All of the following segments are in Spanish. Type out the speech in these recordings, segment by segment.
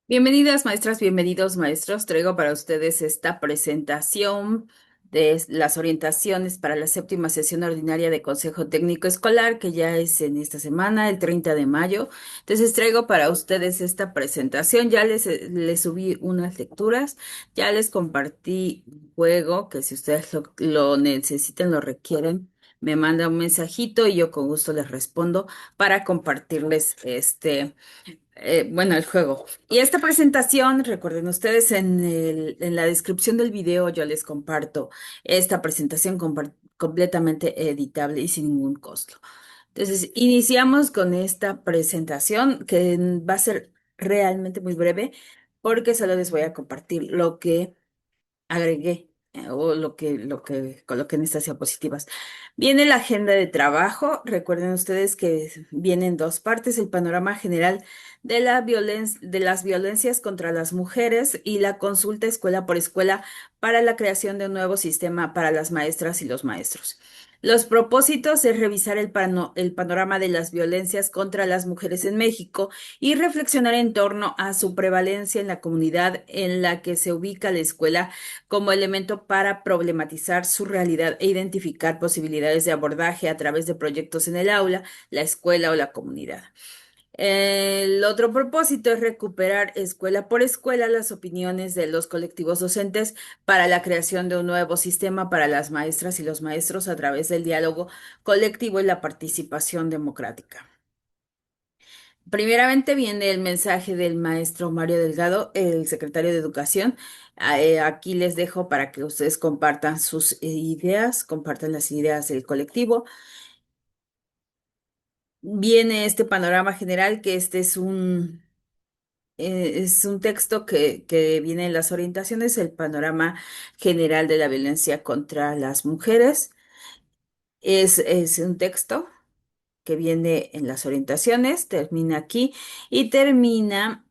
Bienvenidas maestras, bienvenidos maestros. Traigo para ustedes esta presentación de las orientaciones para la séptima sesión ordinaria de Consejo Técnico Escolar, que ya es en esta semana, el 30 de mayo. Entonces traigo para ustedes esta presentación. Ya les subí unas lecturas, ya les compartí un juego que si ustedes lo necesitan, lo requieren, me manda un mensajito y yo con gusto les respondo para compartirles el juego. Y esta presentación, recuerden ustedes, en la descripción del video yo les comparto esta presentación completamente editable y sin ningún costo. Entonces, iniciamos con esta presentación que va a ser realmente muy breve porque solo les voy a compartir lo que agregué o lo que coloqué en estas diapositivas. Viene la agenda de trabajo. Recuerden ustedes que vienen dos partes, el panorama general de de las violencias contra las mujeres y la consulta escuela por escuela para la creación de un nuevo sistema para las maestras y los maestros. Los propósitos es revisar el panorama de las violencias contra las mujeres en México y reflexionar en torno a su prevalencia en la comunidad en la que se ubica la escuela como elemento para problematizar su realidad e identificar posibilidades de abordaje a través de proyectos en el aula, la escuela o la comunidad. El otro propósito es recuperar escuela por escuela las opiniones de los colectivos docentes para la creación de un nuevo sistema para las maestras y los maestros a través del diálogo colectivo y la participación democrática. Primeramente viene el mensaje del maestro Mario Delgado, el secretario de Educación. Aquí les dejo para que ustedes compartan sus ideas, compartan las ideas del colectivo. Viene este panorama general, que este es un texto que viene en las orientaciones, el panorama general de la violencia contra las mujeres. Es un texto que viene en las orientaciones, termina aquí y termina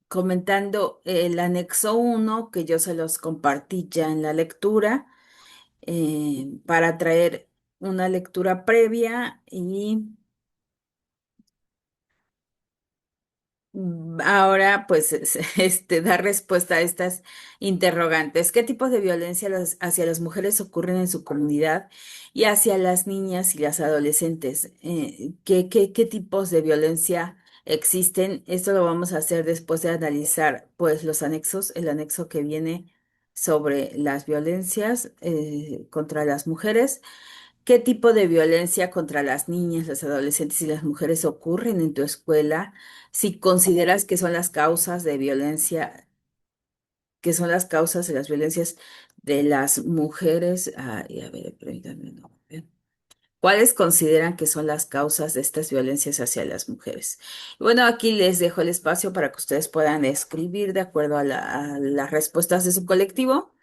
comentando el anexo uno que yo se los compartí ya en la lectura, para traer una lectura previa y ahora pues dar respuesta a estas interrogantes. ¿Qué tipos de violencia hacia las mujeres ocurren en su comunidad y hacia las niñas y las adolescentes? ¿Qué tipos de violencia existen? Esto lo vamos a hacer después de analizar pues los anexos, el anexo que viene sobre las violencias contra las mujeres. ¿Qué tipo de violencia contra las niñas, las adolescentes y las mujeres ocurren en tu escuela? Si consideras que son las causas de violencia, que son las causas de las violencias de las mujeres. Ay, a ver, permítanme, no. ¿Cuáles consideran que son las causas de estas violencias hacia las mujeres? Bueno, aquí les dejo el espacio para que ustedes puedan escribir de acuerdo a a las respuestas de su colectivo.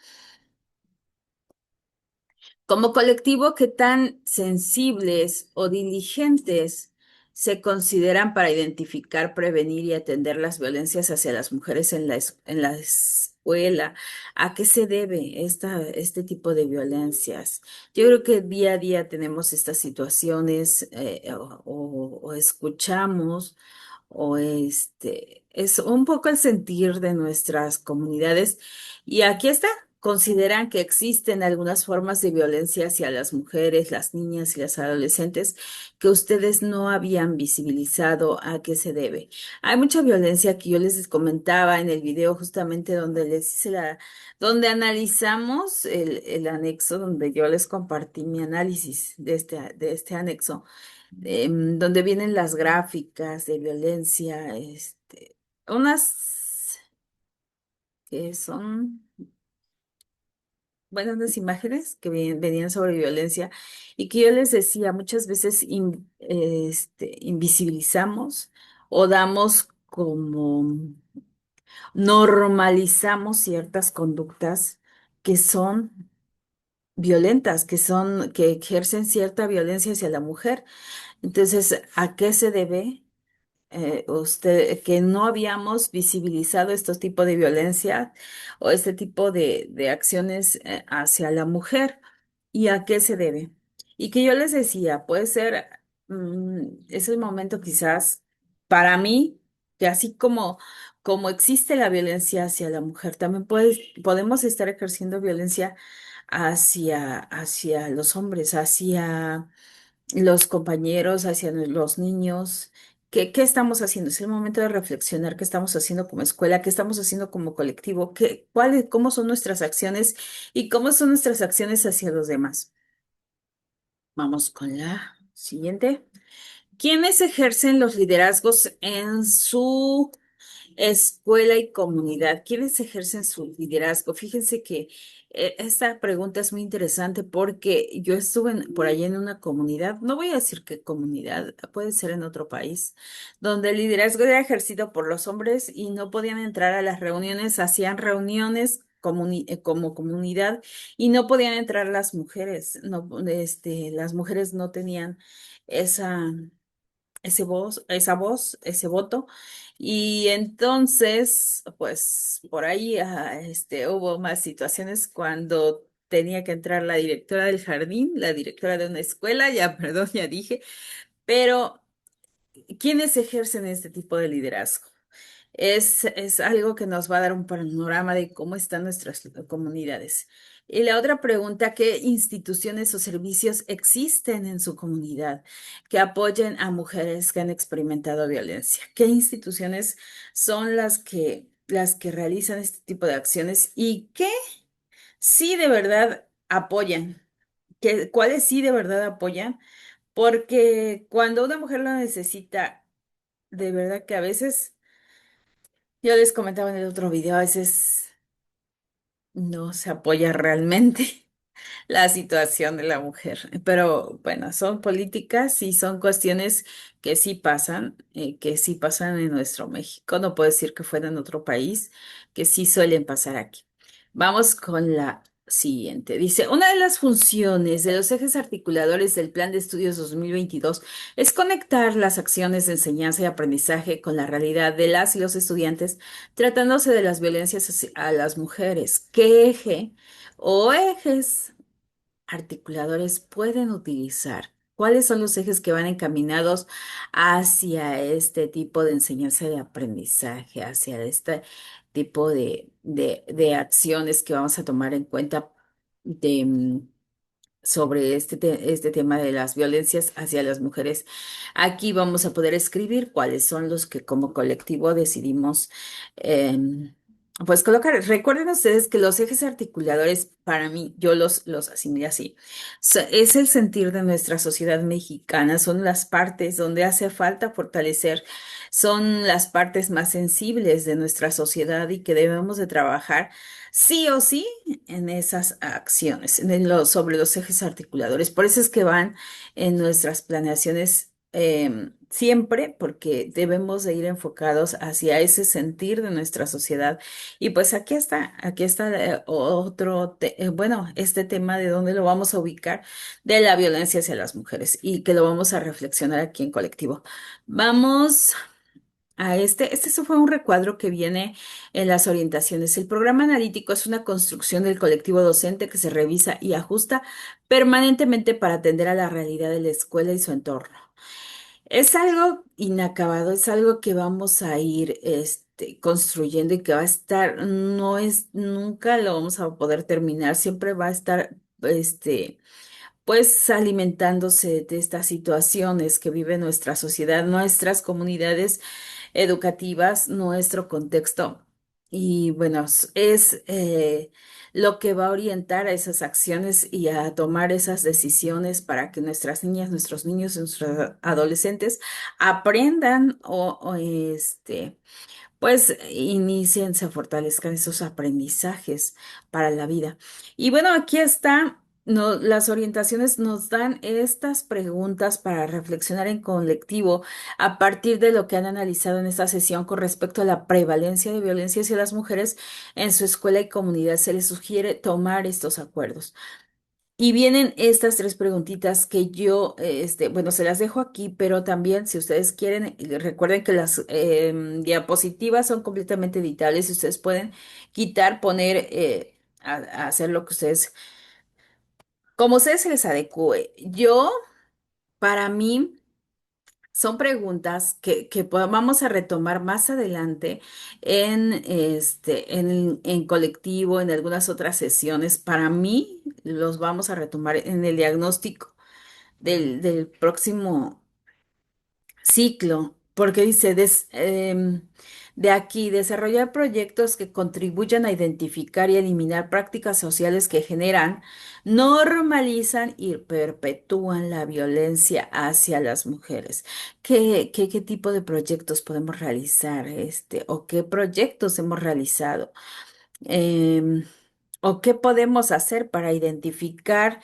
Como colectivo, ¿qué tan sensibles o diligentes se consideran para identificar, prevenir y atender las violencias hacia las mujeres en en la escuela? ¿A qué se debe este tipo de violencias? Yo creo que día a día tenemos estas situaciones, o escuchamos o es un poco el sentir de nuestras comunidades. Y aquí está. ¿Consideran que existen algunas formas de violencia hacia las mujeres, las niñas y las adolescentes que ustedes no habían visibilizado? ¿A qué se debe? Hay mucha violencia que yo les comentaba en el video justamente donde les hice donde analizamos el anexo, donde yo les compartí mi análisis de este anexo, donde vienen las gráficas de violencia, unas que son, bueno, unas imágenes que venían sobre violencia y que yo les decía, muchas veces invisibilizamos o damos como normalizamos ciertas conductas que son violentas, que ejercen cierta violencia hacia la mujer. Entonces, ¿a qué se debe? Usted, que no habíamos visibilizado estos tipos de violencia o este tipo de acciones hacia la mujer y a qué se debe. Y que yo les decía, puede ser, es el momento quizás para mí, que así como existe la violencia hacia la mujer, también podemos estar ejerciendo violencia hacia los hombres, hacia los compañeros, hacia los niños. ¿Qué estamos haciendo? Es el momento de reflexionar qué estamos haciendo como escuela, qué estamos haciendo como colectivo, cómo son nuestras acciones y cómo son nuestras acciones hacia los demás. Vamos con la siguiente. ¿Quiénes ejercen los liderazgos en su escuela y comunidad? ¿Quiénes ejercen su liderazgo? Fíjense que esta pregunta es muy interesante porque yo estuve por allí en una comunidad, no voy a decir qué comunidad, puede ser en otro país, donde el liderazgo era ejercido por los hombres y no podían entrar a las reuniones, hacían reuniones como comunidad y no podían entrar las mujeres, no, las mujeres no tenían esa esa voz, ese voto. Y entonces, pues por ahí hubo más situaciones cuando tenía que entrar la directora del jardín, la directora de una escuela, ya, perdón, ya dije, pero ¿quiénes ejercen este tipo de liderazgo? Es algo que nos va a dar un panorama de cómo están nuestras comunidades. Y la otra pregunta, ¿qué instituciones o servicios existen en su comunidad que apoyen a mujeres que han experimentado violencia? ¿Qué instituciones son las que realizan este tipo de acciones y qué sí de verdad apoyan? ¿Cuáles sí de verdad apoyan? Porque cuando una mujer lo necesita, de verdad que a veces yo les comentaba en el otro video, a veces no se apoya realmente la situación de la mujer. Pero bueno, son políticas y son cuestiones que sí pasan en nuestro México. No puedo decir que fuera en otro país, que sí suelen pasar aquí. Vamos con la siguiente. Dice, una de las funciones de los ejes articuladores del Plan de Estudios 2022 es conectar las acciones de enseñanza y aprendizaje con la realidad de las y los estudiantes, tratándose de las violencias a las mujeres. ¿Qué eje o ejes articuladores pueden utilizar? ¿Cuáles son los ejes que van encaminados hacia este tipo de enseñanza y aprendizaje, hacia este tipo de acciones que vamos a tomar en cuenta de, sobre este tema de las violencias hacia las mujeres? Aquí vamos a poder escribir cuáles son los que como colectivo decidimos pues colocar. Recuerden ustedes que los ejes articuladores, para mí, yo los asimilé así. Es el sentir de nuestra sociedad mexicana, son las partes donde hace falta fortalecer, son las partes más sensibles de nuestra sociedad y que debemos de trabajar sí o sí en esas acciones, sobre los ejes articuladores. Por eso es que van en nuestras planeaciones siempre, porque debemos de ir enfocados hacia ese sentir de nuestra sociedad. Y pues aquí está bueno, este tema de dónde lo vamos a ubicar, de la violencia hacia las mujeres y que lo vamos a reflexionar aquí en colectivo. Vamos este fue un recuadro que viene en las orientaciones. El programa analítico es una construcción del colectivo docente que se revisa y ajusta permanentemente para atender a la realidad de la escuela y su entorno. Es algo inacabado, es algo que vamos a ir construyendo y que va a estar, nunca lo vamos a poder terminar, siempre va a estar, pues alimentándose de estas situaciones que vive nuestra sociedad, nuestras comunidades educativas, nuestro contexto. Y bueno, es lo que va a orientar a esas acciones y a tomar esas decisiones para que nuestras niñas, nuestros niños, nuestros adolescentes aprendan pues inicien, se fortalezcan esos aprendizajes para la vida. Y bueno, aquí está. No, las orientaciones nos dan estas preguntas para reflexionar en colectivo a partir de lo que han analizado en esta sesión con respecto a la prevalencia de violencia hacia las mujeres en su escuela y comunidad. Se les sugiere tomar estos acuerdos. Y vienen estas tres preguntitas que yo, bueno, se las dejo aquí, pero también si ustedes quieren, recuerden que las diapositivas son completamente editables y ustedes pueden quitar, poner, a hacer lo que ustedes, como ustedes se les adecue. Para mí, Son preguntas que vamos a retomar más adelante en colectivo, en algunas otras sesiones. Para mí, los vamos a retomar en el diagnóstico del próximo ciclo, porque dice, de aquí, desarrollar proyectos que contribuyan a identificar y eliminar prácticas sociales que generan, normalizan y perpetúan la violencia hacia las mujeres. ¿Qué tipo de proyectos podemos realizar, o qué proyectos hemos realizado? Em, ¿O qué podemos hacer para identificar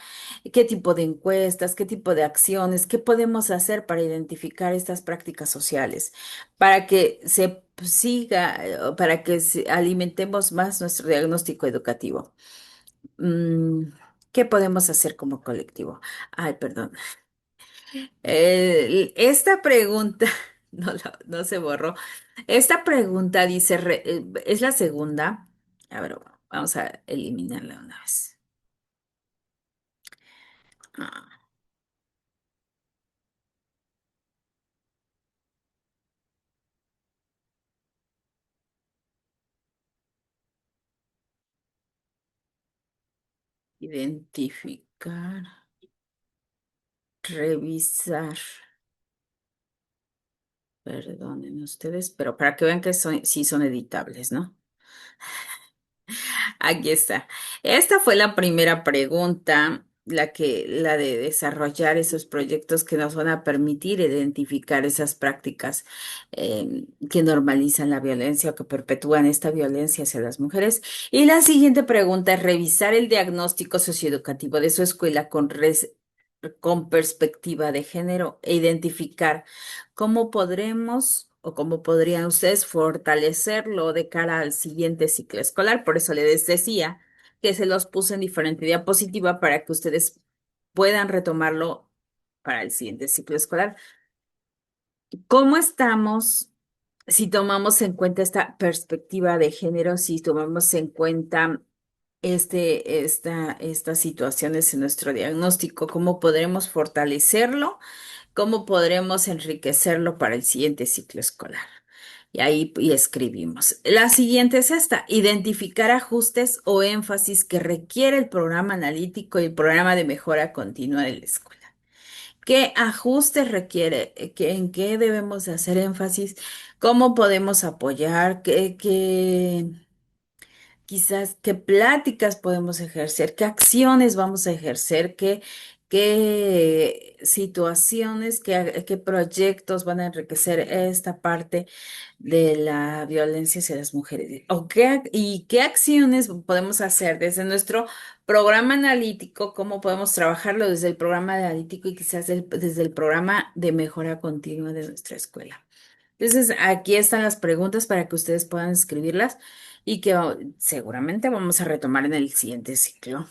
qué tipo de encuestas, qué tipo de acciones, qué podemos hacer para identificar estas prácticas sociales, para que se siga, para que alimentemos más nuestro diagnóstico educativo? Mm, ¿Qué podemos hacer como colectivo? Ay, perdón. Esta pregunta, no se borró. Esta pregunta dice, es la segunda. A ver, vamos a eliminarla una vez. Ah, identificar, revisar. Perdonen ustedes, pero para que vean que sí son editables, ¿no? Aquí está. Esta fue la primera pregunta, la de desarrollar esos proyectos que nos van a permitir identificar esas prácticas que normalizan la violencia o que perpetúan esta violencia hacia las mujeres. Y la siguiente pregunta es revisar el diagnóstico socioeducativo de su escuela con perspectiva de género e identificar cómo podremos o cómo podrían ustedes fortalecerlo de cara al siguiente ciclo escolar. Por eso les decía que se los puse en diferente diapositiva para que ustedes puedan retomarlo para el siguiente ciclo escolar. ¿Cómo estamos si tomamos en cuenta esta perspectiva de género, si tomamos en cuenta estas situaciones en nuestro diagnóstico? ¿Cómo podremos fortalecerlo? ¿Cómo podremos enriquecerlo para el siguiente ciclo escolar? Y ahí y escribimos. La siguiente es esta: identificar ajustes o énfasis que requiere el programa analítico y el programa de mejora continua de la escuela. ¿Qué ajustes requiere? ¿En qué debemos de hacer énfasis? ¿Cómo podemos apoyar? Quizás qué pláticas podemos ejercer, qué acciones vamos a ejercer, qué situaciones, qué proyectos van a enriquecer esta parte de la violencia hacia las mujeres? ¿Y qué acciones podemos hacer desde nuestro programa analítico? ¿Cómo podemos trabajarlo desde el programa analítico y quizás desde el programa de mejora continua de nuestra escuela? Entonces, aquí están las preguntas para que ustedes puedan escribirlas y que seguramente vamos a retomar en el siguiente ciclo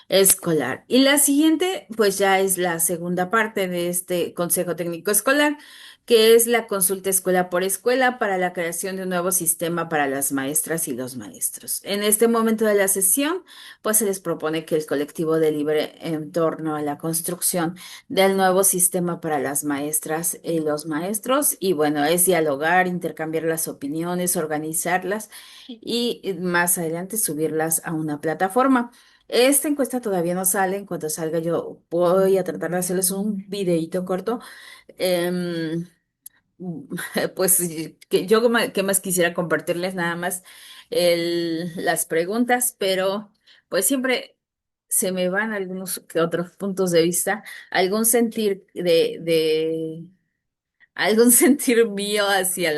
escolar. Y la siguiente, pues ya es la segunda parte de este Consejo Técnico Escolar, que es la consulta escuela por escuela para la creación de un nuevo sistema para las maestras y los maestros. En este momento de la sesión, pues se les propone que el colectivo delibere en torno a la construcción del nuevo sistema para las maestras y los maestros. Y bueno, es dialogar, intercambiar las opiniones, organizarlas y más adelante subirlas a una plataforma. Esta encuesta todavía no sale. En cuanto salga, yo voy a tratar de hacerles un videíto corto. Em, pues que yo qué más quisiera compartirles nada más las preguntas, pero pues siempre se me van algunos que otros puntos de vista, algún sentir algún sentir mío hacia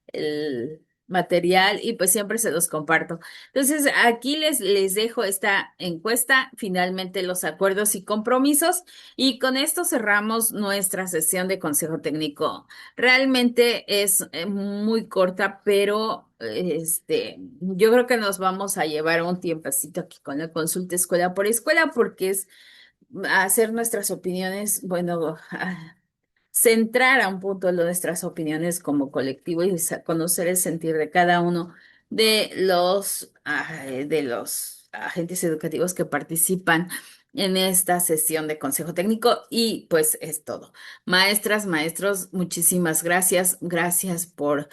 el material y pues siempre se los comparto. Entonces, aquí les dejo esta encuesta, finalmente los acuerdos y compromisos, y con esto cerramos nuestra sesión de consejo técnico. Realmente es muy corta, pero yo creo que nos vamos a llevar un tiempecito aquí con la consulta escuela por escuela porque es hacer nuestras opiniones, bueno, centrar a un punto nuestras opiniones como colectivo y conocer el sentir de cada uno de los agentes educativos que participan en esta sesión de consejo técnico y pues es todo. Maestras, maestros, muchísimas gracias. Gracias por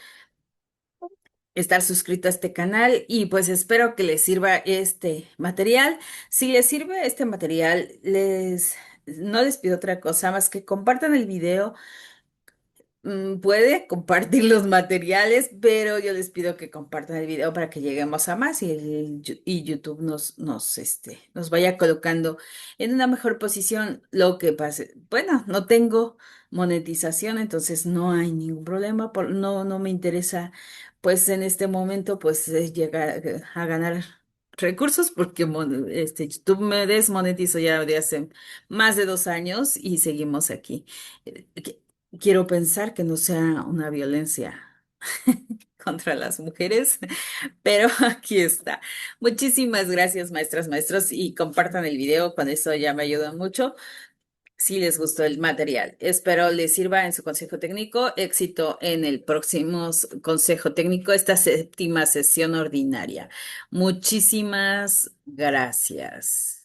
estar suscrito a este canal y pues espero que les sirva este material. Si les sirve este material, no les pido otra cosa más que compartan el video. Puede compartir los materiales, pero yo les pido que compartan el video para que lleguemos a más y, y YouTube nos vaya colocando en una mejor posición. Lo que pase, bueno, no tengo monetización, entonces no hay ningún problema, no me interesa, pues en este momento, pues llegar a ganar recursos porque YouTube me desmonetizó ya de hace más de 2 años y seguimos aquí. Eh, Quiero pensar que no sea una violencia contra las mujeres, pero aquí está. Muchísimas gracias, maestras, maestros, y compartan el video, con eso ya me ayudan mucho si les gustó el material. Espero les sirva en su consejo técnico. Éxito en el próximo consejo técnico, esta séptima sesión ordinaria. Muchísimas gracias.